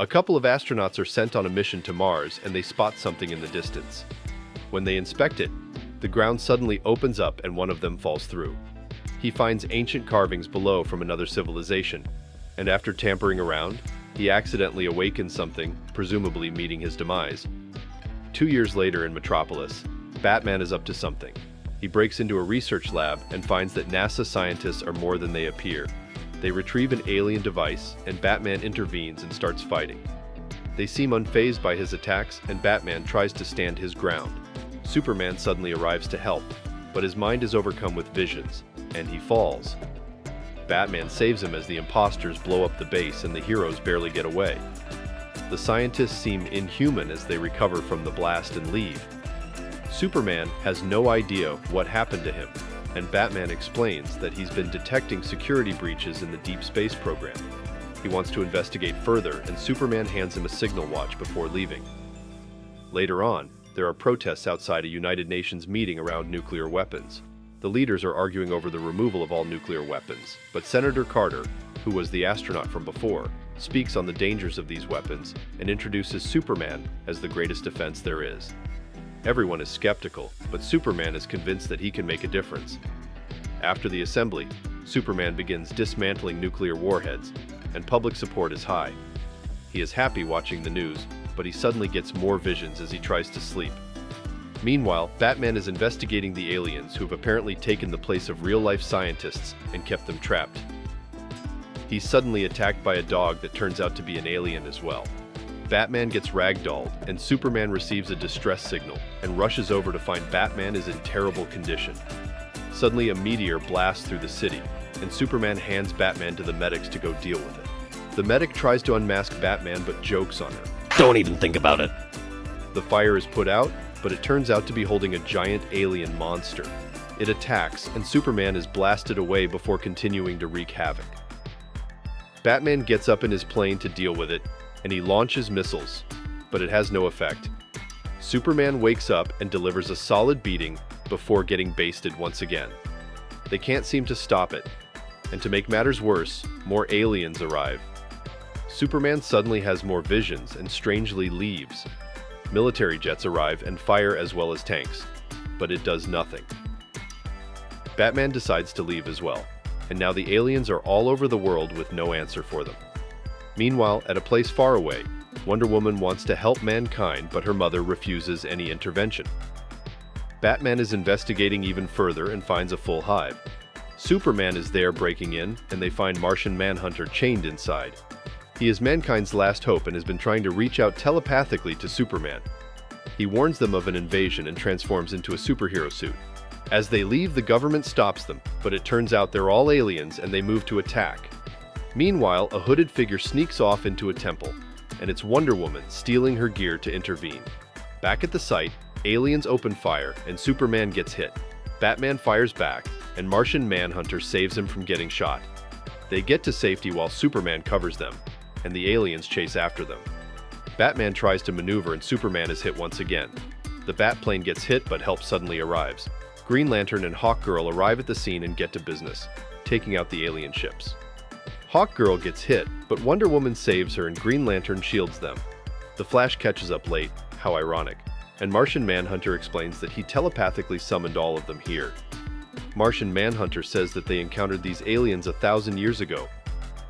A couple of astronauts are sent on a mission to Mars and they spot something in the distance. When they inspect it, the ground suddenly opens up and one of them falls through. He finds ancient carvings below from another civilization, and after tampering around, he accidentally awakens something, presumably meeting his demise. 2 years later in Metropolis, Batman is up to something. He breaks into a research lab and finds that NASA scientists are more than they appear. They retrieve an alien device, and Batman intervenes and starts fighting. They seem unfazed by his attacks, and Batman tries to stand his ground. Superman suddenly arrives to help, but his mind is overcome with visions, and he falls. Batman saves him as the imposters blow up the base and the heroes barely get away. The scientists seem inhuman as they recover from the blast and leave. Superman has no idea what happened to him, and Batman explains that he's been detecting security breaches in the deep space program. He wants to investigate further, and Superman hands him a signal watch before leaving. Later on, there are protests outside a United Nations meeting around nuclear weapons. The leaders are arguing over the removal of all nuclear weapons, but Senator Carter, who was the astronaut from before, speaks on the dangers of these weapons and introduces Superman as the greatest defense there is. Everyone is skeptical, but Superman is convinced that he can make a difference. After the assembly, Superman begins dismantling nuclear warheads, and public support is high. He is happy watching the news, but he suddenly gets more visions as he tries to sleep. Meanwhile, Batman is investigating the aliens who have apparently taken the place of real-life scientists and kept them trapped. He's suddenly attacked by a dog that turns out to be an alien as well. Batman gets ragdolled, and Superman receives a distress signal and rushes over to find Batman is in terrible condition. Suddenly, a meteor blasts through the city, and Superman hands Batman to the medics to go deal with it. The medic tries to unmask Batman but jokes on her. Don't even think about it. The fire is put out, but it turns out to be holding a giant alien monster. It attacks, and Superman is blasted away before continuing to wreak havoc. Batman gets up in his plane to deal with it, and he launches missiles, but it has no effect. Superman wakes up and delivers a solid beating before getting basted once again. They can't seem to stop it, and to make matters worse, more aliens arrive. Superman suddenly has more visions and strangely leaves. Military jets arrive and fire as well as tanks, but it does nothing. Batman decides to leave as well, and now the aliens are all over the world with no answer for them. Meanwhile, at a place far away, Wonder Woman wants to help mankind, but her mother refuses any intervention. Batman is investigating even further and finds a full hive. Superman is there breaking in, and they find Martian Manhunter chained inside. He is mankind's last hope and has been trying to reach out telepathically to Superman. He warns them of an invasion and transforms into a superhero suit. As they leave, the government stops them, but it turns out they're all aliens and they move to attack. Meanwhile, a hooded figure sneaks off into a temple, and it's Wonder Woman stealing her gear to intervene. Back at the site, aliens open fire and Superman gets hit. Batman fires back, and Martian Manhunter saves him from getting shot. They get to safety while Superman covers them, and the aliens chase after them. Batman tries to maneuver and Superman is hit once again. The Batplane gets hit but help suddenly arrives. Green Lantern and Hawkgirl arrive at the scene and get to business, taking out the alien ships. Hawkgirl gets hit, but Wonder Woman saves her and Green Lantern shields them. The Flash catches up late, how ironic, and Martian Manhunter explains that he telepathically summoned all of them here. Martian Manhunter says that they encountered these aliens 1,000 years ago.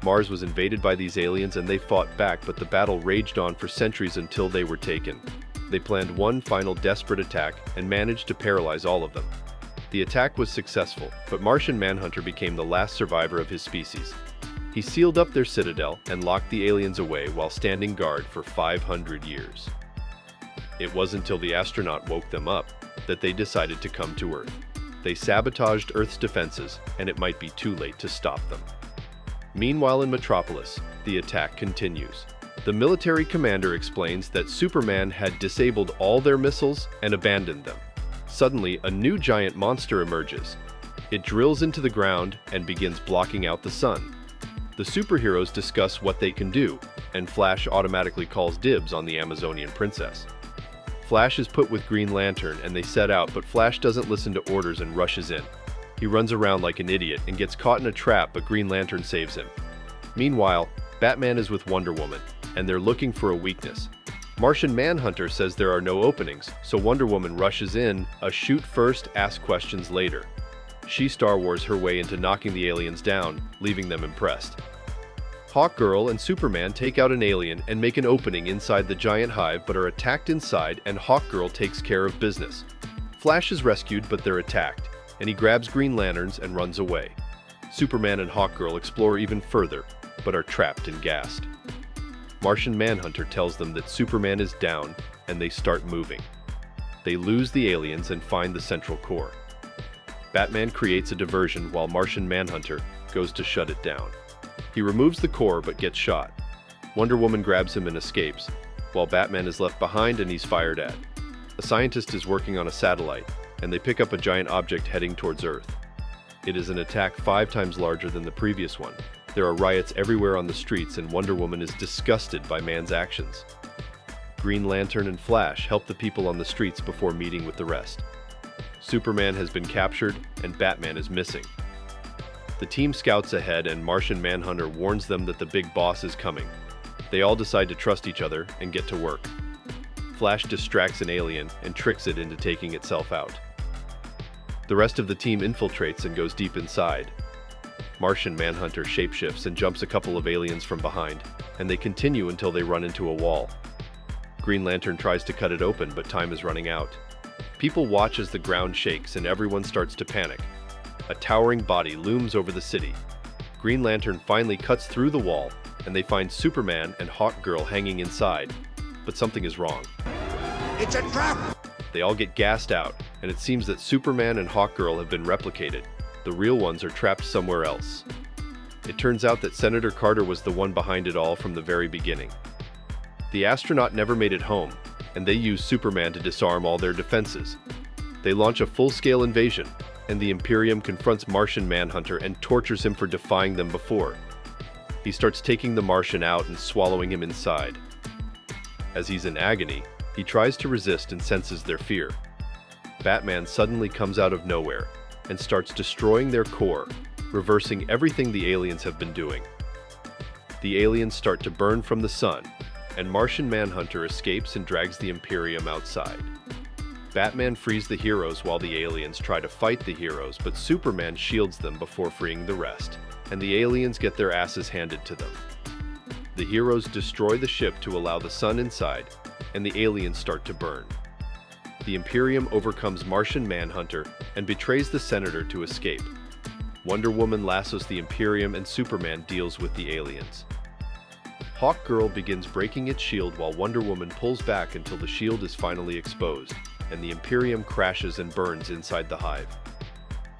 Mars was invaded by these aliens and they fought back, but the battle raged on for centuries until they were taken. They planned one final desperate attack and managed to paralyze all of them. The attack was successful, but Martian Manhunter became the last survivor of his species. He sealed up their citadel and locked the aliens away while standing guard for 500 years. It wasn't until the astronaut woke them up that they decided to come to Earth. They sabotaged Earth's defenses, and it might be too late to stop them. Meanwhile in Metropolis, the attack continues. The military commander explains that Superman had disabled all their missiles and abandoned them. Suddenly, a new giant monster emerges. It drills into the ground and begins blocking out the sun. The superheroes discuss what they can do, and Flash automatically calls dibs on the Amazonian princess. Flash is put with Green Lantern and they set out, but Flash doesn't listen to orders and rushes in. He runs around like an idiot and gets caught in a trap, but Green Lantern saves him. Meanwhile, Batman is with Wonder Woman, and they're looking for a weakness. Martian Manhunter says there are no openings, so Wonder Woman rushes in, a shoot first, ask questions later. She Star Wars her way into knocking the aliens down, leaving them impressed. Hawkgirl and Superman take out an alien and make an opening inside the giant hive but are attacked inside, and Hawkgirl takes care of business. Flash is rescued but they're attacked, and he grabs Green Lanterns and runs away. Superman and Hawkgirl explore even further, but are trapped and gassed. Martian Manhunter tells them that Superman is down, and they start moving. They lose the aliens and find the central core. Batman creates a diversion while Martian Manhunter goes to shut it down. He removes the core but gets shot. Wonder Woman grabs him and escapes, while Batman is left behind and he's fired at. A scientist is working on a satellite, and they pick up a giant object heading towards Earth. It is an attack 5 times larger than the previous one. There are riots everywhere on the streets, and Wonder Woman is disgusted by man's actions. Green Lantern and Flash help the people on the streets before meeting with the rest. Superman has been captured, and Batman is missing. The team scouts ahead, and Martian Manhunter warns them that the big boss is coming. They all decide to trust each other and get to work. Flash distracts an alien and tricks it into taking itself out. The rest of the team infiltrates and goes deep inside. Martian Manhunter shapeshifts and jumps a couple of aliens from behind, and they continue until they run into a wall. Green Lantern tries to cut it open, but time is running out. People watch as the ground shakes and everyone starts to panic. A towering body looms over the city. Green Lantern finally cuts through the wall, and they find Superman and Hawkgirl hanging inside. But something is wrong. It's a trap! They all get gassed out, and it seems that Superman and Hawkgirl have been replicated. The real ones are trapped somewhere else. It turns out that Senator Carter was the one behind it all from the very beginning. The astronaut never made it home, and they use Superman to disarm all their defenses. They launch a full-scale invasion, and the Imperium confronts Martian Manhunter and tortures him for defying them before. He starts taking the Martian out and swallowing him inside. As he's in agony, he tries to resist and senses their fear. Batman suddenly comes out of nowhere and starts destroying their core, reversing everything the aliens have been doing. The aliens start to burn from the sun, and Martian Manhunter escapes and drags the Imperium outside. Batman frees the heroes while the aliens try to fight the heroes, but Superman shields them before freeing the rest, and the aliens get their asses handed to them. The heroes destroy the ship to allow the sun inside, and the aliens start to burn. The Imperium overcomes Martian Manhunter and betrays the Senator to escape. Wonder Woman lassos the Imperium, and Superman deals with the aliens. Hawkgirl begins breaking its shield while Wonder Woman pulls back until the shield is finally exposed, and the Imperium crashes and burns inside the hive.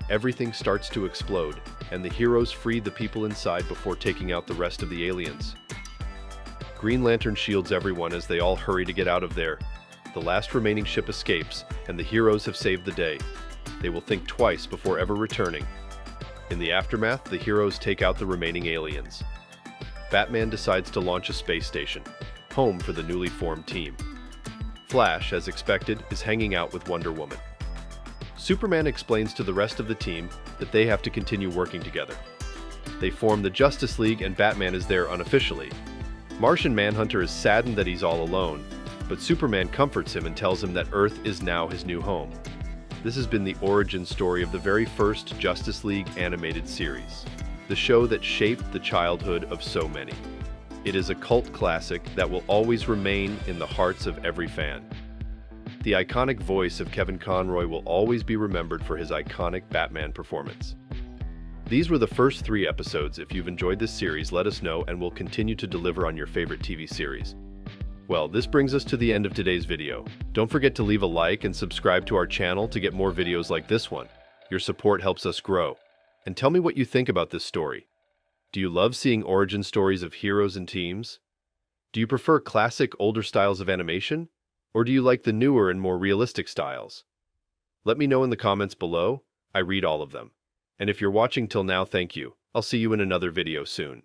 Everything starts to explode, and the heroes free the people inside before taking out the rest of the aliens. Green Lantern shields everyone as they all hurry to get out of there. The last remaining ship escapes, and the heroes have saved the day. They will think twice before ever returning. In the aftermath, the heroes take out the remaining aliens. Batman decides to launch a space station, home for the newly formed team. Flash, as expected, is hanging out with Wonder Woman. Superman explains to the rest of the team that they have to continue working together. They form the Justice League, and Batman is there unofficially. Martian Manhunter is saddened that he's all alone, but Superman comforts him and tells him that Earth is now his new home. This has been the origin story of the very first Justice League animated series, the show that shaped the childhood of so many. It is a cult classic that will always remain in the hearts of every fan. The iconic voice of Kevin Conroy will always be remembered for his iconic Batman performance. These were the first 3 episodes. If you've enjoyed this series, let us know, and we'll continue to deliver on your favorite TV series. Well, this brings us to the end of today's video. Don't forget to leave a like and subscribe to our channel to get more videos like this one. Your support helps us grow. And tell me what you think about this story. Do you love seeing origin stories of heroes and teams? Do you prefer classic, older styles of animation? Or do you like the newer and more realistic styles? Let me know in the comments below. I read all of them. And if you're watching till now, thank you. I'll see you in another video soon.